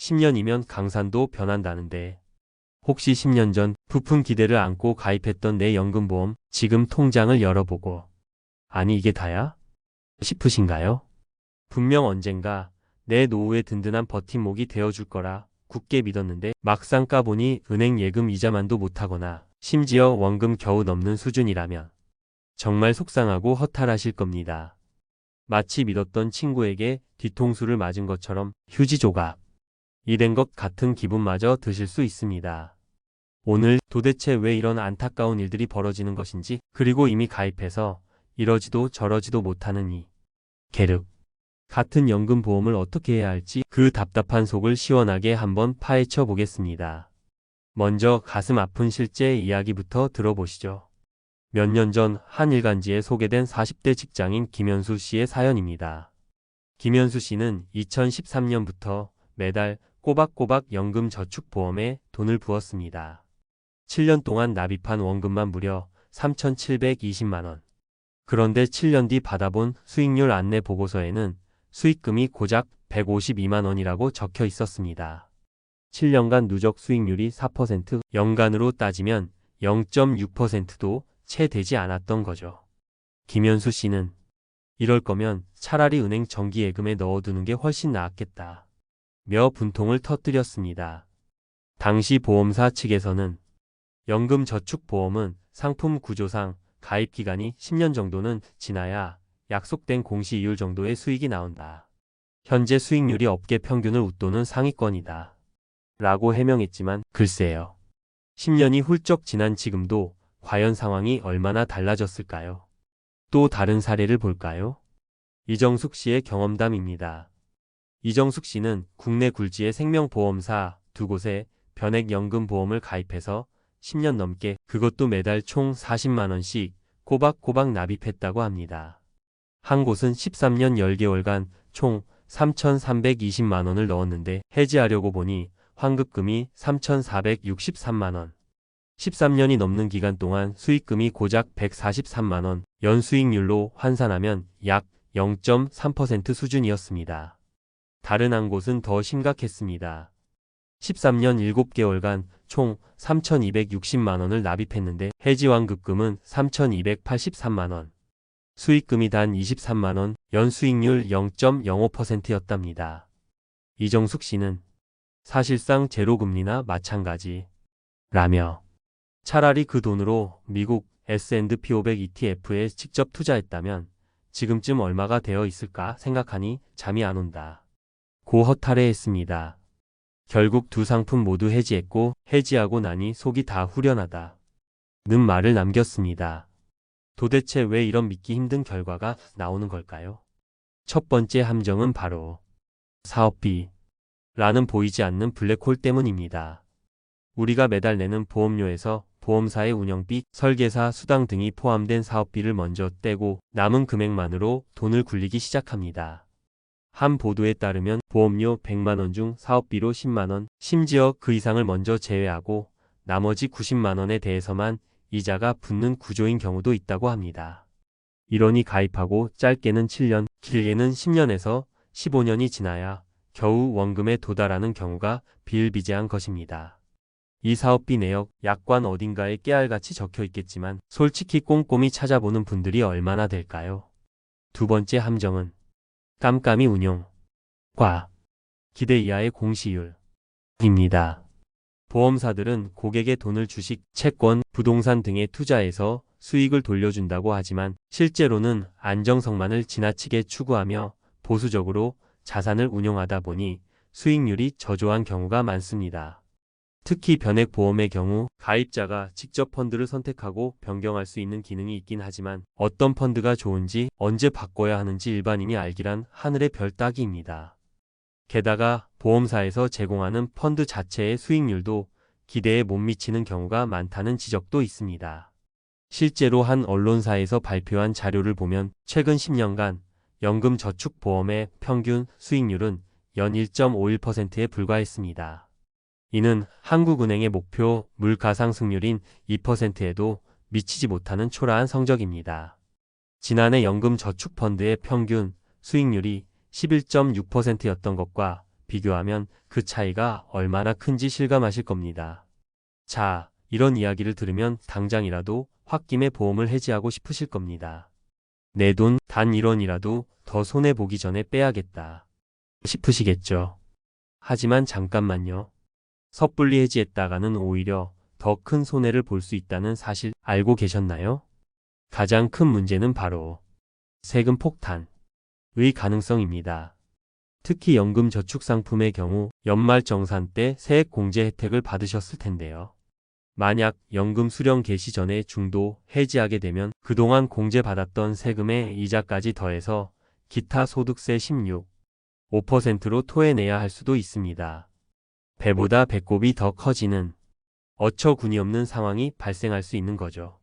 10년이면 강산도 변한다는데 혹시 10년 전 부푼 기대를 안고 가입했던 내 연금보험 지금 통장을 열어보고 아니 이게 다야? 싶으신가요? 분명 언젠가 내 노후의 든든한 버팀목이 되어줄 거라 굳게 믿었는데 막상 까보니 은행 예금 이자만도 못하거나 심지어 원금 겨우 넘는 수준이라면 정말 속상하고 허탈하실 겁니다. 마치 믿었던 친구에게 뒤통수를 맞은 것처럼 휴지 조각 이된 것 같은 기분마저 드실 수 있습니다. 오늘 도대체 왜 이런 안타까운 일들이 벌어지는 것인지 그리고 이미 가입해서 이러지도 저러지도 못하는 이 계륵 같은 연금보험을 어떻게 해야 할지 그 답답한 속을 시원하게 한번 파헤쳐 보겠습니다. 먼저 가슴 아픈 실제 이야기부터 들어보시죠. 몇 년 전 한 일간지에 소개된 40대 직장인 김현수 씨의 사연입니다. 김현수 씨는 2013년부터 매달 꼬박꼬박 연금저축보험에 돈을 부었습니다. 7년 동안 납입한 원금만 무려 3,720만 원. 그런데 7년 뒤 받아본 수익률 안내 보고서에는 수익금이 고작 152만 원이라고 적혀 있었습니다. 7년간 누적 수익률이 4%, 연간으로 따지면 0.6%도 채 되지 않았던 거죠. 김현수 씨는 이럴 거면 차라리 은행 정기예금에 넣어두는 게 훨씬 나았겠다 며 분통을 터뜨렸습니다. 당시 보험사 측에서는 연금저축보험은 상품 구조상 가입기간이 10년 정도는 지나야 약속된 공시이율 정도의 수익이 나온다. 현재 수익률이 업계 평균을 웃도는 상위권이다. 라고 해명했지만 글쎄요. 10년이 훌쩍 지난 지금도 과연 상황이 얼마나 달라졌을까요? 또 다른 사례를 볼까요? 이정숙 씨의 경험담입니다. 이정숙 씨는 국내 굴지의 생명보험사 두 곳에 변액연금보험을 가입해서 10년 넘게 그것도 매달 총 40만 원씩 꼬박꼬박 납입했다고 합니다. 한 곳은 13년 10개월간 총 3,320만 원을 넣었는데 해지하려고 보니 환급금이 3,463만 원. 13년이 넘는 기간 동안 수익금이 고작 143만 원, 연수익률로 환산하면 약 0.3% 수준이었습니다. 다른 한 곳은 더 심각했습니다. 13년 7개월간 총 3,260만 원을 납입했는데 해지환급금은 3,283만 원. 수익금이 단 23만 원, 연수익률 0.05%였답니다. 이정숙 씨는 사실상 제로금리나 마찬가지 라며 차라리 그 돈으로 미국 S&P 500 ETF에 직접 투자했다면 지금쯤 얼마가 되어 있을까 생각하니 잠이 안 온다. 고 허탈해했습니다. 결국 두 상품 모두 해지했고 해지하고 나니 속이 다 후련하다. 는 말을 남겼습니다. 도대체 왜 이런 믿기 힘든 결과가 나오는 걸까요? 첫 번째 함정은 바로 사업비라는 보이지 않는 블랙홀 때문입니다. 우리가 매달 내는 보험료에서 보험사의 운영비, 설계사, 수당 등이 포함된 사업비를 먼저 떼고 남은 금액만으로 돈을 굴리기 시작합니다. 한 보도에 따르면 보험료 100만 원 중 사업비로 10만 원, 심지어 그 이상을 먼저 제외하고 나머지 90만 원에 대해서만 이자가 붙는 구조인 경우도 있다고 합니다. 이러니 가입하고 짧게는 7년, 길게는 10년에서 15년이 지나야 겨우 원금에 도달하는 경우가 비일비재한 것입니다. 이 사업비 내역 약관 어딘가에 깨알같이 적혀 있겠지만 솔직히 꼼꼼히 찾아보는 분들이 얼마나 될까요? 두 번째 함정은 깜깜이 운용, 기대 이하의 공시율입니다. 보험사들은 고객의 돈을 주식, 채권, 부동산 등에 투자해서 수익을 돌려준다고 하지만 실제로는 안정성만을 지나치게 추구하며 보수적으로 자산을 운용하다 보니 수익률이 저조한 경우가 많습니다. 특히 변액보험의 경우 가입자가 직접 펀드를 선택하고 변경할 수 있는 기능이 있긴 하지만 어떤 펀드가 좋은지 언제 바꿔야 하는지 일반인이 알기란 하늘의 별 따기입니다. 게다가 보험사에서 제공하는 펀드 자체의 수익률도 기대에 못 미치는 경우가 많다는 지적도 있습니다. 실제로 한 언론사에서 발표한 자료를 보면 최근 10년간 연금저축보험의 평균 수익률은 연 1.51%에 불과했습니다. 이는 한국은행의 목표 물가상승률인 2%에도 미치지 못하는 초라한 성적입니다. 지난해 연금저축펀드의 평균 수익률이 11.6%였던 것과 비교하면 그 차이가 얼마나 큰지 실감하실 겁니다. 자, 이런 이야기를 들으면 당장이라도 홧김에 보험을 해지하고 싶으실 겁니다. 내 돈 단 1원이라도 더 손해보기 전에 빼야겠다 싶으시겠죠. 하지만 잠깐만요. 섣불리 해지했다가는 오히려 더 큰 손해를 볼 수 있다는 사실 알고 계셨나요? 가장 큰 문제는 바로 세금 폭탄의 가능성입니다. 특히 연금저축상품의 경우 연말정산 때 세액 공제 혜택을 받으셨을 텐데요. 만약 연금 수령 개시 전에 중도 해지하게 되면 그동안 공제받았던 세금의 이자까지 더해서 기타 소득세 16.5%로 토해내야 할 수도 있습니다. 배보다 배꼽이 더 커지는 어처구니 없는 상황이 발생할 수 있는 거죠.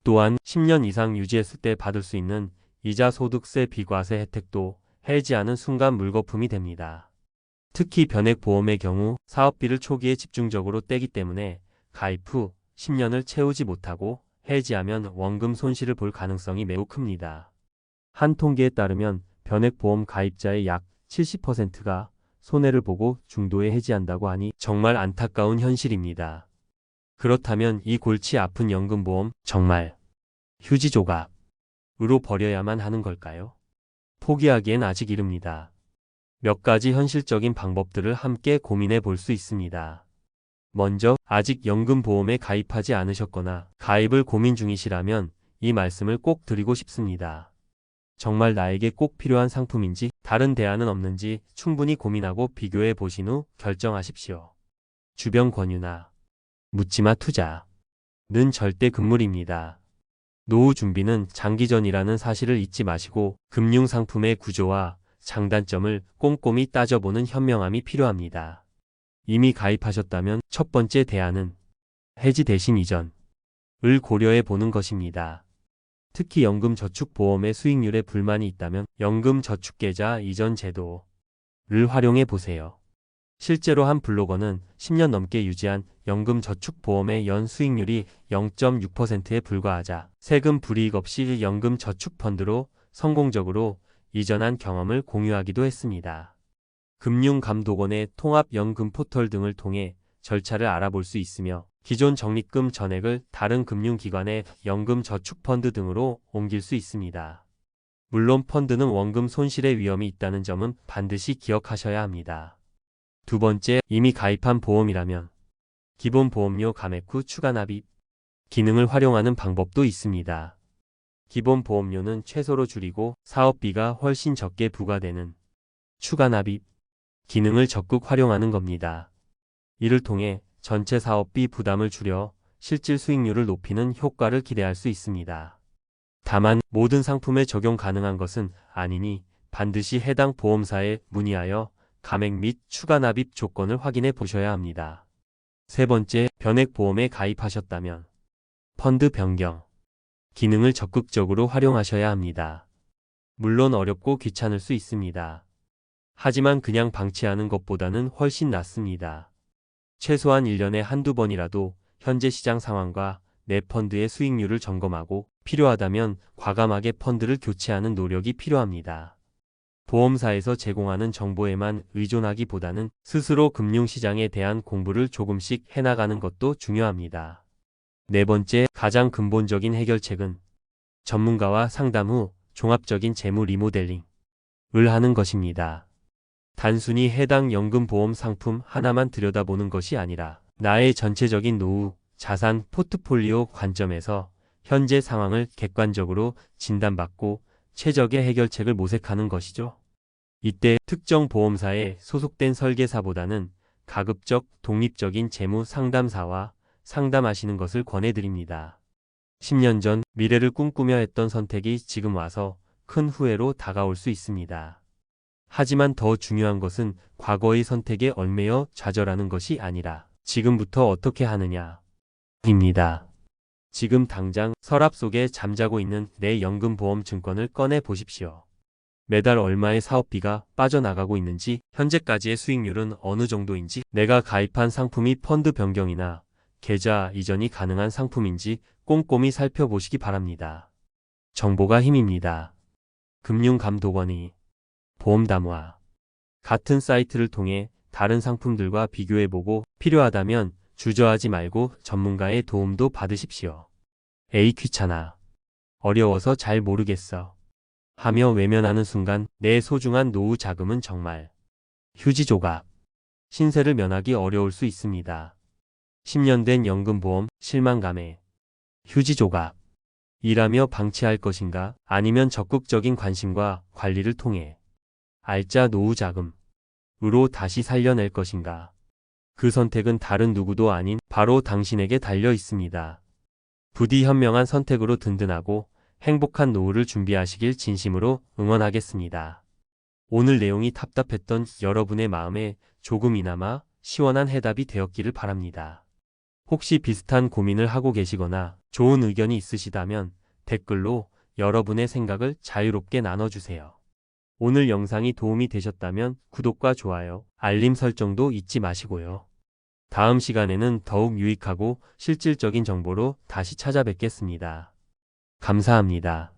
또한 10년 이상 유지했을 때 받을 수 있는 이자 소득세 비과세 혜택도 해지하는 순간 물거품이 됩니다. 특히 변액보험의 경우 사업비를 초기에 집중적으로 떼기 때문에 가입 후 10년을 채우지 못하고 해지하면 원금 손실을 볼 가능성이 매우 큽니다. 한 통계에 따르면 변액보험 가입자의 약 70%가 손해를 보고 중도에 해지한다고 하니 정말 안타까운 현실입니다. 그렇다면 이 골치 아픈 연금보험 정말 휴지 조각으로 버려야만 하는 걸까요? 포기하기엔 아직 이릅니다. 몇 가지 현실적인 방법들을 함께 고민해 볼 수 있습니다. 먼저 아직 연금보험에 가입하지 않으셨거나 가입을 고민 중이시라면 이 말씀을 꼭 드리고 싶습니다. 정말 나에게 꼭 필요한 상품인지 다른 대안은 없는지 충분히 고민하고 비교해 보신 후 결정하십시오. 주변 권유나 묻지마 투자는 절대 금물입니다. 노후 준비는 장기전이라는 사실을 잊지 마시고 금융상품의 구조와 장단점을 꼼꼼히 따져보는 현명함이 필요합니다. 이미 가입하셨다면 첫 번째 대안은 해지 대신 이전을 고려해 보는 것입니다. 특히 연금저축보험의 수익률에 불만이 있다면 연금저축계좌 이전 제도를 활용해 보세요. 실제로 한 블로거는 10년 넘게 유지한 연금저축보험의 연 수익률이 0.6%에 불과하자 세금 불이익 없이 연금저축펀드로 성공적으로 이전한 경험을 공유하기도 했습니다. 금융감독원의 통합연금 포털 등을 통해 절차를 알아볼 수 있으며 기존 적립금 전액을 다른 금융기관의 연금저축펀드 등으로 옮길 수 있습니다. 물론 펀드는 원금 손실의 위험이 있다는 점은 반드시 기억하셔야 합니다. 두 번째, 이미 가입한 보험이라면 기본 보험료 감액 후 추가 납입 기능을 활용하는 방법도 있습니다. 기본 보험료는 최소로 줄이고 사업비가 훨씬 적게 부과되는 추가 납입 기능을 적극 활용하는 겁니다. 이를 통해 전체 사업비 부담을 줄여 실질 수익률을 높이는 효과를 기대할 수 있습니다. 다만 모든 상품에 적용 가능한 것은 아니니 반드시 해당 보험사에 문의하여 감액 및 추가 납입 조건을 확인해 보셔야 합니다. 세 번째, 변액보험에 가입하셨다면 펀드 변경 기능을 적극적으로 활용하셔야 합니다. 물론 어렵고 귀찮을 수 있습니다. 하지만 그냥 방치하는 것보다는 훨씬 낫습니다. 최소한 1년에 한두 번이라도 현재 시장 상황과 내 펀드의 수익률을 점검하고 필요하다면 과감하게 펀드를 교체하는 노력이 필요합니다. 보험사에서 제공하는 정보에만 의존하기보다는 스스로 금융시장에 대한 공부를 조금씩 해나가는 것도 중요합니다. 네 번째, 가장 근본적인 해결책은 전문가와 상담 후 종합적인 재무 리모델링을 하는 것입니다. 단순히 해당 연금보험 상품 하나만 들여다보는 것이 아니라 나의 전체적인 노후, 자산, 포트폴리오 관점에서 현재 상황을 객관적으로 진단받고 최적의 해결책을 모색하는 것이죠. 이때 특정 보험사에 소속된 설계사보다는 가급적 독립적인 재무 상담사와 상담하시는 것을 권해드립니다. 10년 전 미래를 꿈꾸며 했던 선택이 지금 와서 큰 후회로 다가올 수 있습니다. 하지만 더 중요한 것은 과거의 선택에 얽매여 좌절하는 것이 아니라 지금부터 어떻게 하느냐입니다. 지금 당장 서랍 속에 잠자고 있는 내 연금보험 증권을 꺼내 보십시오. 매달 얼마의 사업비가 빠져나가고 있는지, 현재까지의 수익률은 어느 정도인지, 내가 가입한 상품이 펀드 변경이나 계좌 이전이 가능한 상품인지 꼼꼼히 살펴보시기 바랍니다. 정보가 힘입니다. 금융감독원이 보험담화 같은 사이트를 통해 다른 상품들과 비교해보고 필요하다면 주저하지 말고 전문가의 도움도 받으십시오. 에이 귀찮아. 어려워서 잘 모르겠어. 하며 외면하는 순간 내 소중한 노후 자금은 정말 휴지 조각. 신세를 면하기 어려울 수 있습니다. 10년 된 연금보험 실망감에 휴지 조각. 일하며 방치할 것인가 아니면 적극적인 관심과 관리를 통해 알짜 노후 자금으로 다시 살려낼 것인가. 그 선택은 다른 누구도 아닌 바로 당신에게 달려 있습니다. 부디 현명한 선택으로 든든하고 행복한 노후를 준비하시길 진심으로 응원하겠습니다. 오늘 내용이 답답했던 여러분의 마음에 조금이나마 시원한 해답이 되었기를 바랍니다. 혹시 비슷한 고민을 하고 계시거나 좋은 의견이 있으시다면 댓글로 여러분의 생각을 자유롭게 나눠주세요. 오늘 영상이 도움이 되셨다면 구독과 좋아요, 알림 설정도 잊지 마시고요. 다음 시간에는 더욱 유익하고 실질적인 정보로 다시 찾아뵙겠습니다. 감사합니다.